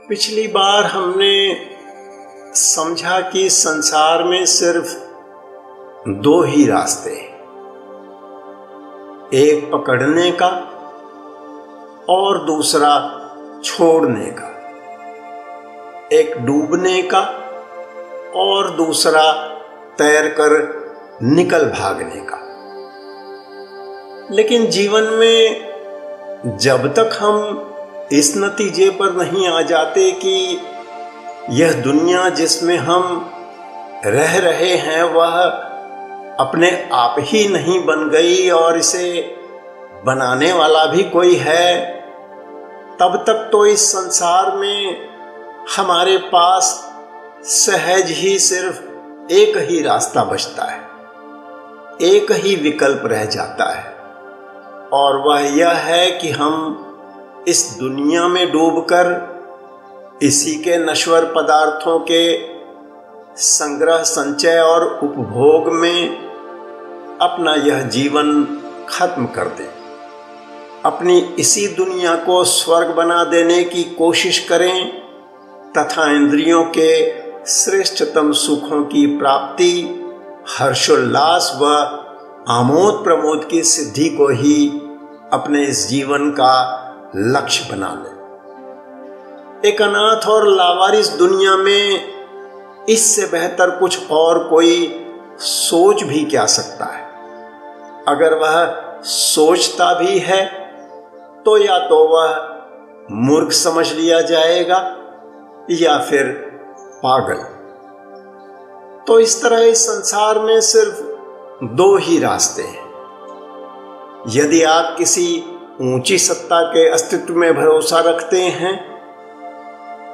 पिछली बार हमने समझा कि संसार में सिर्फ दो ही रास्ते हैं, एक पकड़ने का और दूसरा छोड़ने का, एक डूबने का और दूसरा तैरकर निकल भागने का। लेकिन जीवन में जब तक हम इस नतीजे पर नहीं आ जाते कि यह दुनिया जिसमें हम रह रहे हैं वह अपने आप ही नहीं बन गई और इसे बनाने वाला भी कोई है, तब तक तो इस संसार में हमारे पास सहज ही सिर्फ एक ही रास्ता बचता है, एक ही विकल्प रह जाता है, और वह यह है कि हम इस दुनिया में डूबकर इसी के नश्वर पदार्थों के संग्रह, संचय और उपभोग में अपना यह जीवन खत्म कर दें, अपनी इसी दुनिया को स्वर्ग बना देने की कोशिश करें तथा इंद्रियों के श्रेष्ठतम सुखों की प्राप्ति, हर्षोल्लास व आमोद प्रमोद की सिद्धि को ही अपने इस जीवन का लक्ष्य बना ले। एक अनाथ और लावारिस दुनिया में इससे बेहतर कुछ और कोई सोच भी क्या सकता है? अगर वह सोचता भी है तो या तो वह मूर्ख समझ लिया जाएगा या फिर पागल। तो इस तरह इस संसार में सिर्फ दो ही रास्ते हैं। यदि आप किसी ऊंची सत्ता के अस्तित्व में भरोसा रखते हैं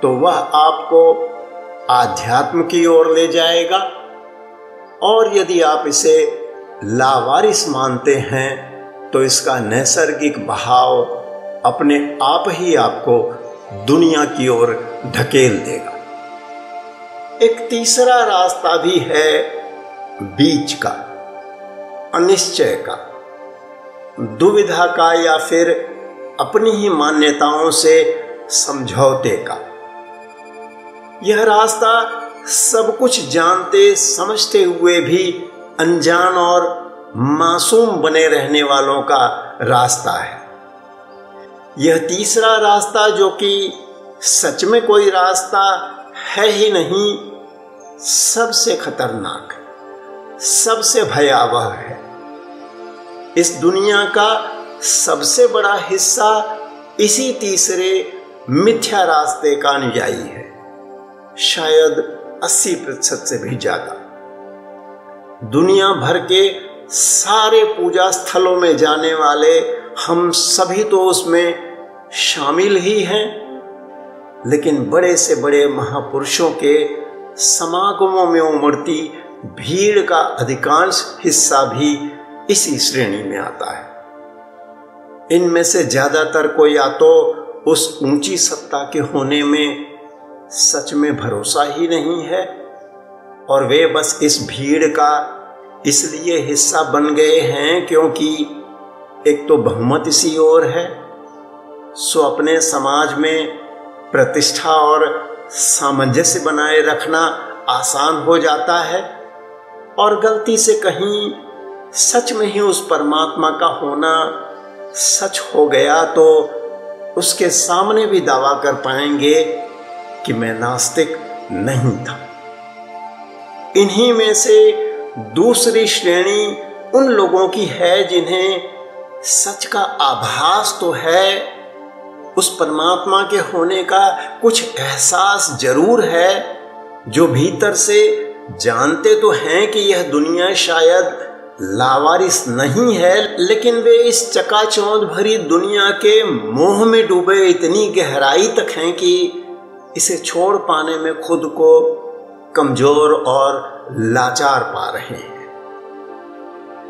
तो वह आपको आध्यात्म की ओर ले जाएगा, और यदि आप इसे लावारिस मानते हैं तो इसका नैसर्गिक बहाव अपने आप ही आपको दुनिया की ओर ढकेल देगा। एक तीसरा रास्ता भी है, बीच का, अनिश्चय का, दुविधा का, या फिर अपनी ही मान्यताओं से समझौते का। यह रास्ता सब कुछ जानते समझते हुए भी अनजान और मासूम बने रहने वालों का रास्ता है। यह तीसरा रास्ता, जो कि सच में कोई रास्ता है ही नहीं, सबसे खतरनाक, सबसे भयावह है। इस दुनिया का सबसे बड़ा हिस्सा इसी तीसरे मिथ्या रास्ते का अनुयायी है, शायद 80% से भी ज्यादा। दुनिया भर के सारे पूजा स्थलों में जाने वाले हम सभी तो उसमें शामिल ही हैं, लेकिन बड़े से बड़े महापुरुषों के समागमों में उमड़ती भीड़ का अधिकांश हिस्सा भी इसी श्रेणी में आता है। इनमें से ज्यादातर को या तो उस ऊंची सत्ता के होने में सच में भरोसा ही नहीं है, और वे बस इस भीड़ का इसलिए हिस्सा बन गए हैं क्योंकि एक तो बहुमत इसी ओर है, सो अपने समाज में प्रतिष्ठा और सामंजस्य बनाए रखना आसान हो जाता है, और गलती से कहीं सच में ही उस परमात्मा का होना सच हो गया तो उसके सामने भी दावा कर पाएंगे कि मैं नास्तिक नहीं था। इन्हीं में से दूसरी श्रेणी उन लोगों की है जिन्हें सच का आभास तो है, उस परमात्मा के होने का कुछ एहसास जरूर है, जो भीतर से जानते तो हैं कि यह दुनिया शायद लावारिस नहीं है, लेकिन वे इस चकाचौंध भरी दुनिया के मोह में डूबे इतनी गहराई तक हैं कि इसे छोड़ पाने में खुद को कमजोर और लाचार पा रहे हैं।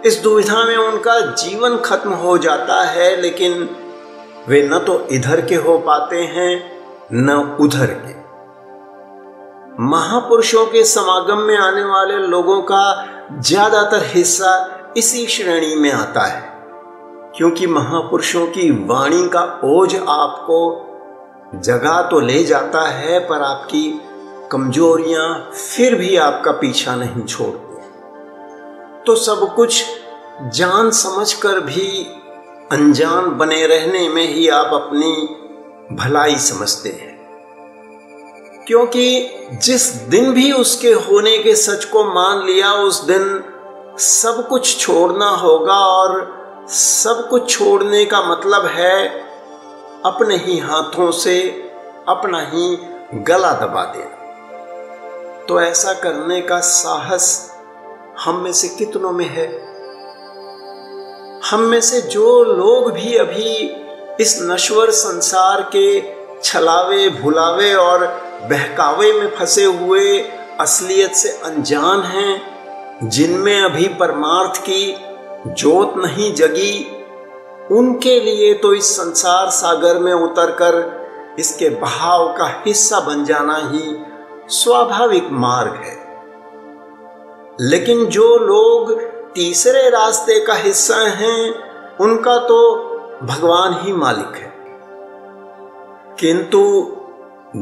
इस दुविधा में उनका जीवन खत्म हो जाता है, लेकिन वे न तो इधर के हो पाते हैं न उधर के। महापुरुषों के समागम में आने वाले लोगों का ज्यादातर हिस्सा इसी श्रेणी में आता है, क्योंकि महापुरुषों की वाणी का ओझ आपको जगह तो ले जाता है, पर आपकी कमजोरियां फिर भी आपका पीछा नहीं छोड़ती। तो सब कुछ जान समझकर भी अनजान बने रहने में ही आप अपनी भलाई समझते हैं, क्योंकि जिस दिन भी उसके होने के सच को मान लिया, उस दिन सब कुछ छोड़ना होगा, और सब कुछ छोड़ने का मतलब है अपने ही हाथों से अपना ही गला दबा देना। तो ऐसा करने का साहस हम में से कितनों में है? हम में से जो लोग भी अभी इस नश्वर संसार के छलावे, भुलावे और बहकावे में फंसे हुए असलियत से अनजान हैं, जिनमें अभी परमार्थ की जोत नहीं जगी, उनके लिए तो इस संसार सागर में उतरकर इसके बहाव का हिस्सा बन जाना ही स्वाभाविक मार्ग है। लेकिन जो लोग तीसरे रास्ते का हिस्सा हैं, उनका तो भगवान ही मालिक है। किंतु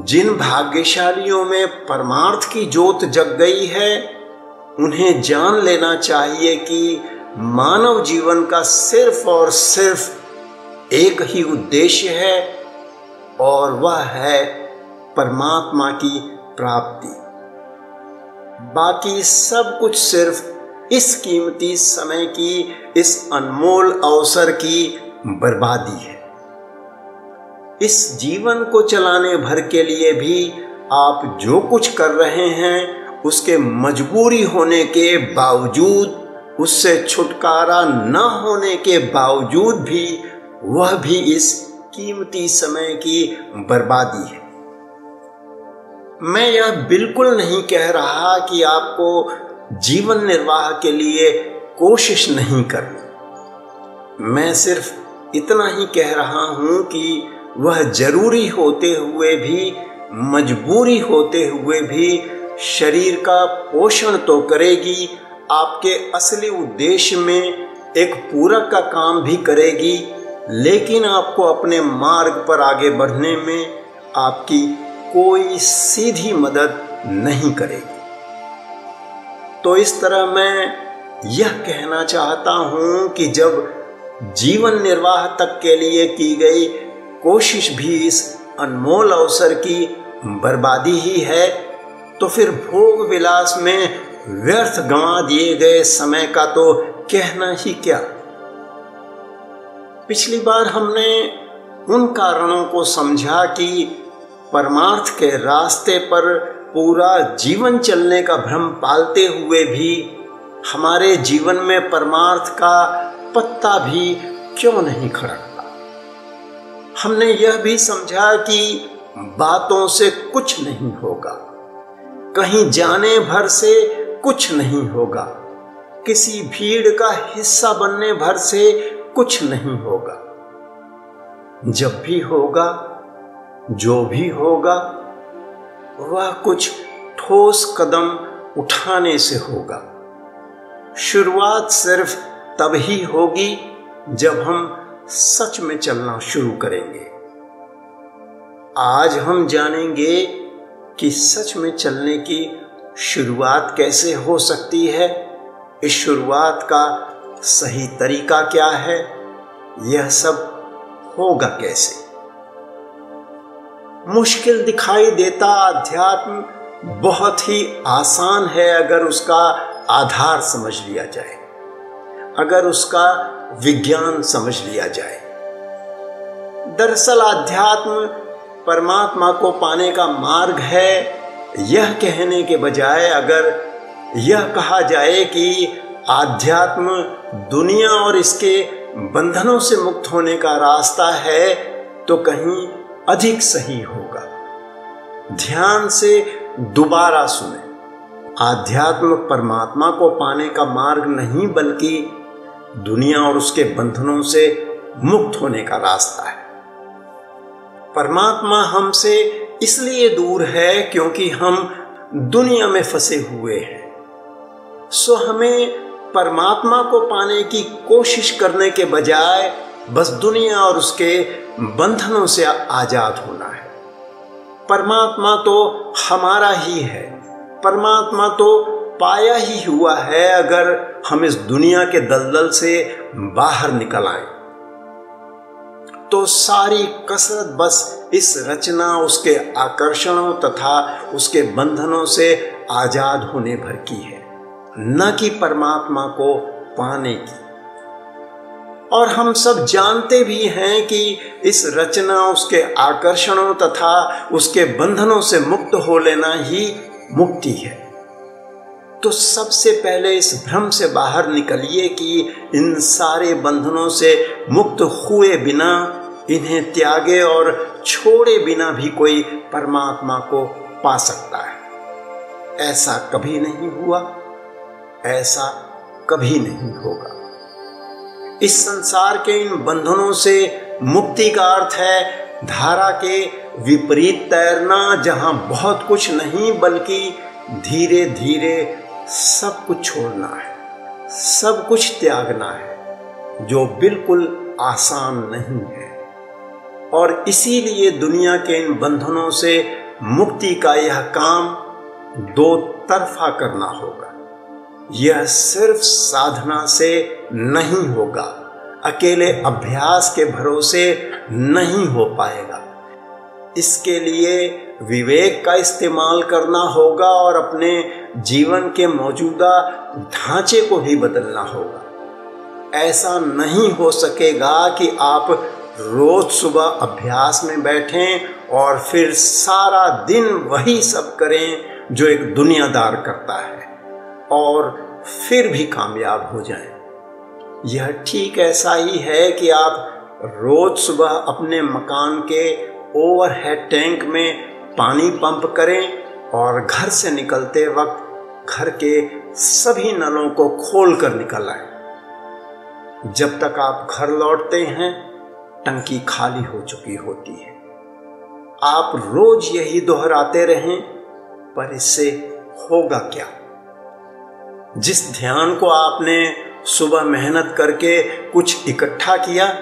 जिन भाग्यशालियों में परमार्थ की जोत जग गई है, उन्हें जान लेना चाहिए कि मानव जीवन का सिर्फ और सिर्फ एक ही उद्देश्य है, और वह है परमात्मा की प्राप्ति। बाकी सब कुछ सिर्फ इस कीमती समय की, इस अनमोल अवसर की बर्बादी है। इस जीवन को चलाने भर के लिए भी आप जो कुछ कर रहे हैं, उसके मजबूरी होने के बावजूद, उससे छुटकारा न होने के बावजूद भी, वह भी इस कीमती समय की बर्बादी है। मैं यह बिल्कुल नहीं कह रहा कि आपको जीवन निर्वाह के लिए कोशिश नहीं करनी। मैं सिर्फ इतना ही कह रहा हूं कि वह जरूरी होते हुए भी, मजबूरी होते हुए भी शरीर का पोषण तो करेगी, आपके असली उद्देश्य में एक पूरक का काम भी करेगी, लेकिन आपको अपने मार्ग पर आगे बढ़ने में आपकी कोई सीधी मदद नहीं करेगी। तो इस तरह मैं यह कहना चाहता हूं कि जब जीवन निर्वाह तक के लिए की गई कोशिश भी इस अनमोल अवसर की बर्बादी ही है, तो फिर भोग विलास में व्यर्थ गंवा दिए गए समय का तो कहना ही क्या। पिछली बार हमने उन कारणों को समझा कि परमार्थ के रास्ते पर पूरा जीवन चलने का भ्रम पालते हुए भी हमारे जीवन में परमार्थ का पत्ता भी क्यों नहीं खड़कता। हमने यह भी समझा कि बातों से कुछ नहीं होगा, कहीं जाने भर से कुछ नहीं होगा, किसी भीड़ का हिस्सा बनने भर से कुछ नहीं होगा। जब भी होगा, जो भी होगा, वह कुछ ठोस कदम उठाने से होगा। शुरुआत सिर्फ तब ही होगी जब हम सच में चलना शुरू करेंगे। आज हम जानेंगे कि सच में चलने की शुरुआत कैसे हो सकती है, इस शुरुआत का सही तरीका क्या है, यह सब होगा कैसे। मुश्किल दिखाई देता अध्यात्म बहुत ही आसान है अगर उसका आधार समझ लिया जाए, अगर उसका विज्ञान समझ लिया जाए। दरअसल अध्यात्म परमात्मा को पाने का मार्ग है, यह कहने के बजाय अगर यह कहा जाए कि आध्यात्म दुनिया और इसके बंधनों से मुक्त होने का रास्ता है, तो कहीं अधिक सही होगा। ध्यान से दोबारा सुने। आध्यात्म परमात्मा को पाने का मार्ग नहीं, बल्कि दुनिया और उसके बंधनों से मुक्त होने का रास्ता है। परमात्मा हमसे इसलिए दूर है क्योंकि हम दुनिया में फंसे हुए हैं। सो हमें परमात्मा को पाने की कोशिश करने के बजाय बस दुनिया और उसके बंधनों से आजाद होना है। परमात्मा तो हमारा ही है, परमात्मा तो पाया ही हुआ है अगर हम इस दुनिया के दलदल से बाहर निकल आए। तो सारी कसरत बस इस रचना, उसके आकर्षणों तथा उसके बंधनों से आजाद होने भर की है, न कि परमात्मा को पाने की। और हम सब जानते भी हैं कि इस रचना, उसके आकर्षणों तथा उसके बंधनों से मुक्त हो लेना ही मुक्ति है। तो सबसे पहले इस भ्रम से बाहर निकलिए कि इन सारे बंधनों से मुक्त हुए बिना, इन्हें त्यागे और छोड़े बिना भी कोई परमात्मा को पा सकता है। ऐसा कभी नहीं हुआ, ऐसा कभी नहीं होगा। इस संसार के इन बंधनों से मुक्ति का अर्थ है धारा के विपरीत तैरना, जहां बहुत कुछ नहीं बल्कि धीरे धीरे सब कुछ छोड़ना है, सब कुछ त्यागना है, जो बिल्कुल आसान नहीं है। और इसीलिए दुनिया के इन बंधनों से मुक्ति का यह काम दो तरफा करना होगा। यह सिर्फ साधना से नहीं होगा, अकेले अभ्यास के भरोसे नहीं हो पाएगा। इसके लिए विवेक का इस्तेमाल करना होगा और अपने जीवन के मौजूदा ढांचे को भी बदलना होगा। ऐसा नहीं हो सकेगा कि आप रोज सुबह अभ्यास में बैठें और फिर सारा दिन वही सब करें जो एक दुनियादार करता है और फिर भी कामयाब हो जाएं। यह ठीक ऐसा ही है कि आप रोज सुबह अपने मकान के ओवरहेड टैंक में पानी पंप करें और घर से निकलते वक्त घर के सभी नलों को खोलकर निकल आए। जब तक आप घर लौटते हैं टंकी खाली हो चुकी होती है। आप रोज यही दोहराते रहें, पर इससे होगा क्या? जिस ध्यान को आपने सुबह मेहनत करके कुछ इकट्ठा किया,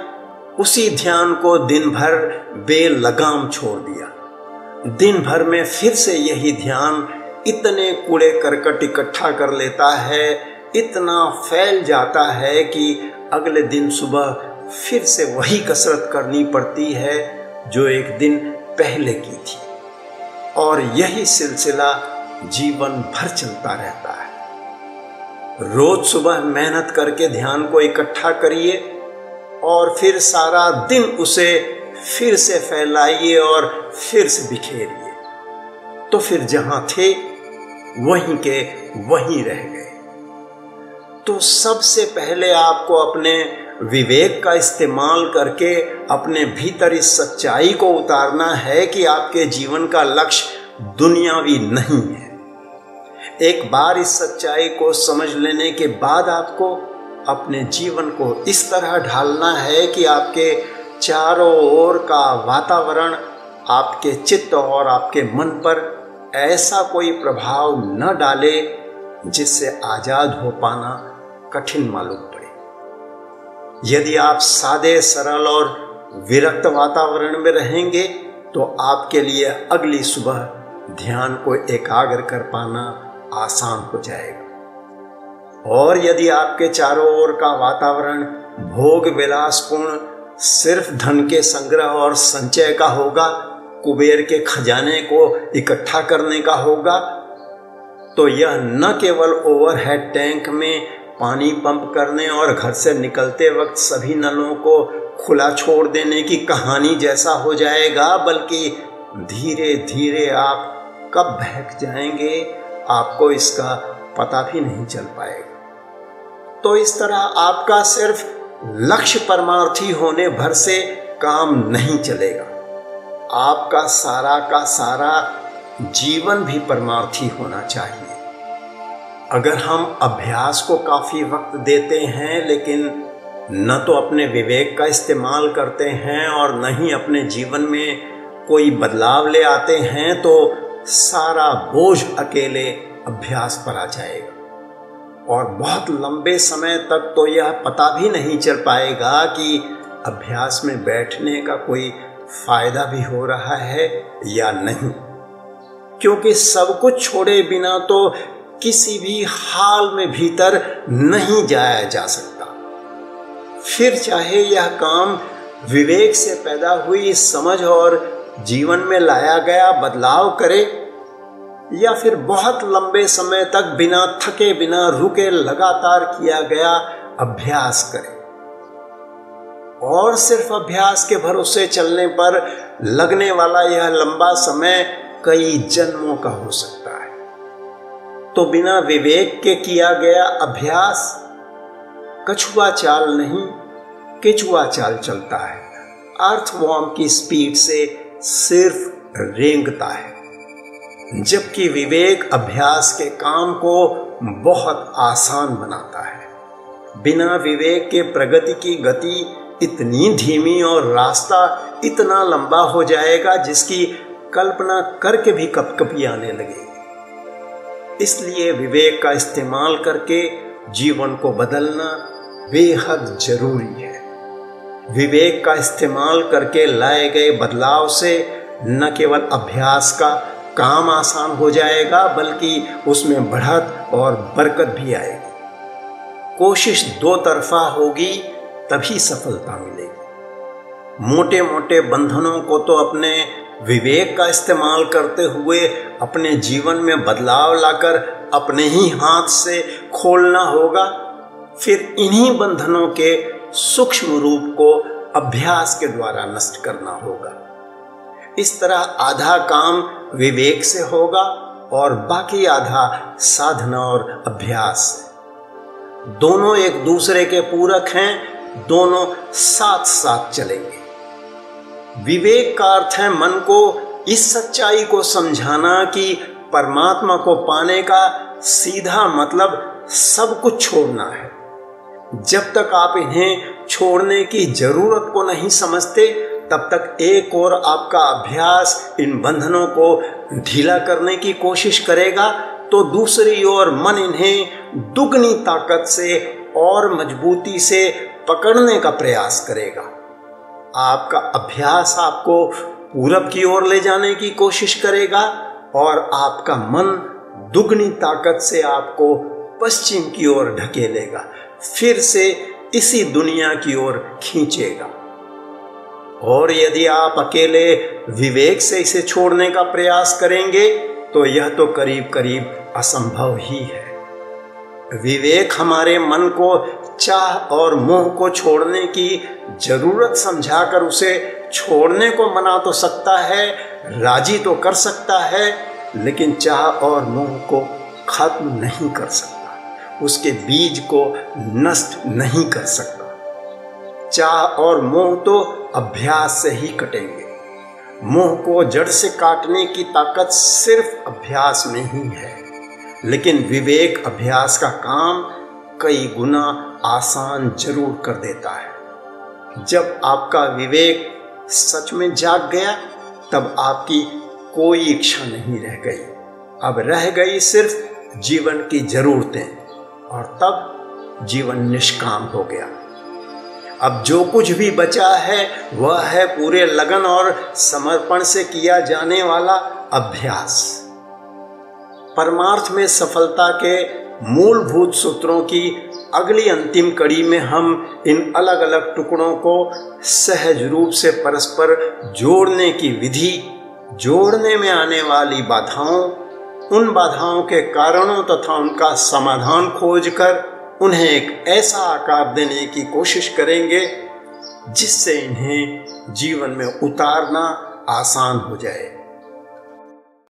उसी ध्यान को दिन भर बेलगाम छोड़ दिया। दिन भर में फिर से यही ध्यान इतने कूड़े करकट इकट्ठा कर लेता है, इतना फैल जाता है कि अगले दिन सुबह फिर से वही कसरत करनी पड़ती है जो एक दिन पहले की थी। और यही सिलसिला जीवन भर चलता रहता है। रोज सुबह मेहनत करके ध्यान को इकट्ठा करिए और फिर सारा दिन उसे फिर से फैलाइए और फिर से बिखेरिए, तो फिर जहां थे वहीं के वहीं रह गए। तो सबसे पहले आपको अपने विवेक का इस्तेमाल करके अपने भीतर इस सच्चाई को उतारना है कि आपके जीवन का लक्ष्य दुनियावी नहीं है। एक बार इस सच्चाई को समझ लेने के बाद आपको अपने जीवन को इस तरह ढालना है कि आपके चारों ओर का वातावरण आपके चित्त और आपके मन पर ऐसा कोई प्रभाव न डाले जिससे आजाद हो पाना कठिन मालूम पड़े। यदि आप सादे, सरल और विरक्त वातावरण में रहेंगे तो आपके लिए अगली सुबह ध्यान को एकाग्र कर पाना आसान हो जाएगा। और यदि आपके चारों ओर का वातावरण भोग विलासपूर्ण, सिर्फ धन के संग्रह और संचय का होगा, कुबेर के खजाने को इकट्ठा करने का होगा, तो यह न केवल ओवरहेड टैंक में पानी पंप करने और घर से निकलते वक्त सभी नलों को खुला छोड़ देने की कहानी जैसा हो जाएगा, बल्कि धीरे धीरे आप कब बहक जाएंगे आपको इसका पता भी नहीं चल पाएगा। तो इस तरह आपका सिर्फ लक्ष्य परमार्थी होने भर से काम नहीं चलेगा। आपका सारा का सारा जीवन भी परमार्थी होना चाहिए। अगर हम अभ्यास को काफी वक्त देते हैं लेकिन न तो अपने विवेक का इस्तेमाल करते हैं और न ही अपने जीवन में कोई बदलाव ले आते हैं, तो सारा बोझ अकेले अभ्यास पर आ जाएगा और बहुत लंबे समय तक तो यह पता भी नहीं चल पाएगा कि अभ्यास में बैठने का कोई फायदा भी हो रहा है या नहीं, क्योंकि सब कुछ छोड़े बिना तो किसी भी हाल में भीतर नहीं जाया जा सकता। फिर चाहे यह काम विवेक से पैदा हुई समझ और जीवन में लाया गया बदलाव करे या फिर बहुत लंबे समय तक बिना थके बिना रुके लगातार किया गया अभ्यास करे। और सिर्फ अभ्यास के भरोसे चलने पर लगने वाला यह लंबा समय कई जन्मों का हो सकता है। तो बिना विवेक के किया गया अभ्यास कछुआ चाल नहीं, केचुआ चाल चलता है, अर्थवॉर्म की स्पीड से सिर्फ रेंगता है, जबकि विवेक अभ्यास के काम को बहुत आसान बनाता है। बिना विवेक के प्रगति की गति इतनी धीमी और रास्ता इतना लंबा हो जाएगा जिसकी कल्पना करके भी कपकपी आने लगेगी। इसलिए विवेक का इस्तेमाल करके जीवन को बदलना बेहद जरूरी है। विवेक का इस्तेमाल करके लाए गए बदलाव से न केवल अभ्यास का काम आसान हो जाएगा बल्कि उसमें बढ़त और बरकत भी आएगी। कोशिश दो तरफा होगी तभी सफलता मिलेगी। मोटे मोटे बंधनों को तो अपने विवेक का इस्तेमाल करते हुए अपने जीवन में बदलाव लाकर अपने ही हाथ से खोलना होगा। फिर इन्हीं बंधनों के सूक्ष्म रूप को अभ्यास के द्वारा नष्ट करना होगा। इस तरह आधा काम विवेक से होगा और बाकी आधा साधना और अभ्यास से। दोनों एक दूसरे के पूरक हैं, दोनों साथ साथ चलेंगे। विवेक का अर्थ है मन को इस सच्चाई को समझाना कि परमात्मा को पाने का सीधा मतलब सब कुछ छोड़ना है। जब तक आप इन्हें छोड़ने की जरूरत को नहीं समझते तब तक एक और आपका अभ्यास इन बंधनों को ढीला करने की कोशिश करेगा, तो दूसरी ओर मन इन्हें दुगनी ताकत से और मजबूती से पकड़ने का प्रयास करेगा। आपका अभ्यास आपको पूरब की ओर ले जाने की कोशिश करेगा और आपका मन दुगनी ताकत से आपको पश्चिम की ओर ढकेलेगा, फिर से इसी दुनिया की ओर खींचेगा। और यदि आप अकेले विवेक से इसे छोड़ने का प्रयास करेंगे तो यह तो करीब करीब असंभव ही है। विवेक हमारे मन को चाह और मोह को छोड़ने की जरूरत समझाकर उसे छोड़ने को मना तो सकता है, राजी तो कर सकता है, लेकिन चाह और मोह को खत्म नहीं कर सकता, उसके बीज को नष्ट नहीं कर सकता। चाह और मोह तो अभ्यास से ही कटेंगे। मोह को जड़ से काटने की ताकत सिर्फ अभ्यास में ही है, लेकिन विवेक अभ्यास का काम कई गुना आसान जरूर कर देता है। जब आपका विवेक सच में जाग गया तब आपकी कोई इच्छा नहीं रह गई, अब रह गई सिर्फ जीवन की जरूरतें, और तब जीवन निष्काम हो गया। अब जो कुछ भी बचा है वह है पूरे लगन और समर्पण से किया जाने वाला अभ्यास। परमार्थ में सफलता के मूलभूत सूत्रों की अगली अंतिम कड़ी में हम इन अलग अलग टुकड़ों को सहज रूप से परस्पर जोड़ने की विधि, जोड़ने में आने वाली बाधाओं, उन बाधाओं के कारणों तथा उनका समाधान खोजकर उन्हें एक ऐसा आकार देने की कोशिश करेंगे जिससे इन्हें जीवन में उतारना आसान हो जाए।